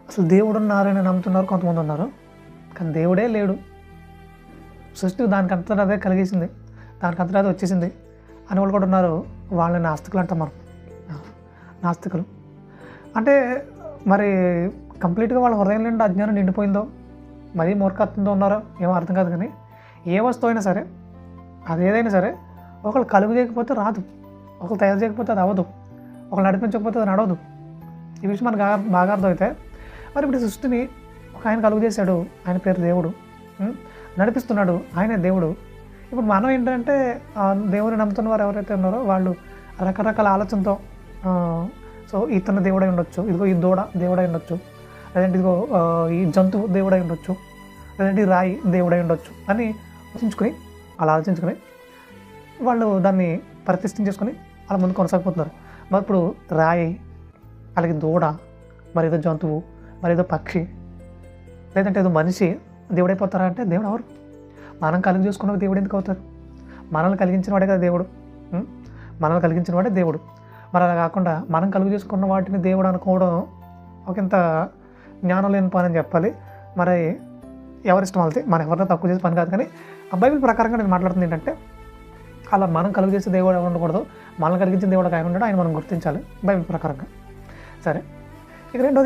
అసలు దేవుడు ఉన్నారని నమ్ముతున్నారు కొంతమంది ఉన్నారు, కానీ దేవుడే లేడు, సృష్టి దానికంతటా అదే కలిగేసింది, దానికంతటా అదే వచ్చేసింది అని వాళ్ళు కూడా ఉన్నారు. వాళ్ళని నాస్తికులు అంటాం మనం. నాస్తికులు అంటే మరి కంప్లీట్గా వాళ్ళ హృదయం నిండా అజ్ఞానం నిండిపోయిందో, మరీ మూర్ఖత్వంతో ఉన్నారో ఏమో అర్థం కాదు. కానీ ఏ వస్తువు అయినా సరే, అదేదైనా సరే, ఒకళ్ళు కలుగు చేయకపోతే రాదు, ఒకళ్ళు తయారు చేయకపోతే అది అవ్వదు, ఒకళ్ళు నడిపించకపోతే అది నడవదు. ఈ విషయం మనకు బాగా అర్థమైతే, మరి ఇప్పుడు సృష్టిని ఒక ఆయన కలుగు చేశాడు, ఆయన పేరు దేవుడు, నడిపిస్తున్నాడు, ఆయనే దేవుడు. ఇప్పుడు మనం ఏంటంటే దేవుని నమ్ముతున్న వారు ఎవరైతే ఉన్నారో వాళ్ళు రకరకాల ఆలోచనతో సో ఇతను దేవుడై ఉండొచ్చు, ఇదిగో ఈ దూడ దేవుడై ఉండొచ్చు, లేదంటే ఇదిగో ఈ జంతువు దేవుడై ఉండొచ్చు, లేదంటే ఈ రాయి దేవుడై ఉండొచ్చు అని ఆలోచించుకొని వాళ్ళు దాన్ని ప్రతిష్ఠించేసుకొని అలా ముందు కొనసాగిపోతున్నారు. మరి ఇప్పుడు రాయి, అలాగే దూడ, మరి ఏదో జంతువు, మరి ఏదో పక్షి, లేదంటే ఏదో మనిషి దేవుడైపోతారా అంటే దేవుడు ఎవరు? మనం కలిగి చూసుకున్న దేవుడు ఎందుకు అవుతారు? మనల్ని కలిగించిన వాడే కదా దేవుడు. మనల్ని కలిగించిన వాడే దేవుడు. మరి అలా కాకుండా మనం కలుగు చేసుకున్న వాటిని దేవుడు అనుకోవడం ఒకంత జ్ఞానం లేని పని అని చెప్పాలి. మరి ఎవరిష్టం వాళ్ళది, మనం ఎవరిని తక్కువ చేసే పని కాదు. కానీ ఆ బైబిల్ ప్రకారంగా నేను మాట్లాడుతుంది ఏంటంటే, అలా మనం కలుగు చేసే దేవుడు ఎవరు ఉండకూడదు, మనల్ని కలిగించిన దేవుడు ఆయన ఉండడు, ఆయన మనం గుర్తించాలి బైబిల్ ప్రకారంగా. సరే, ఇక రెండోది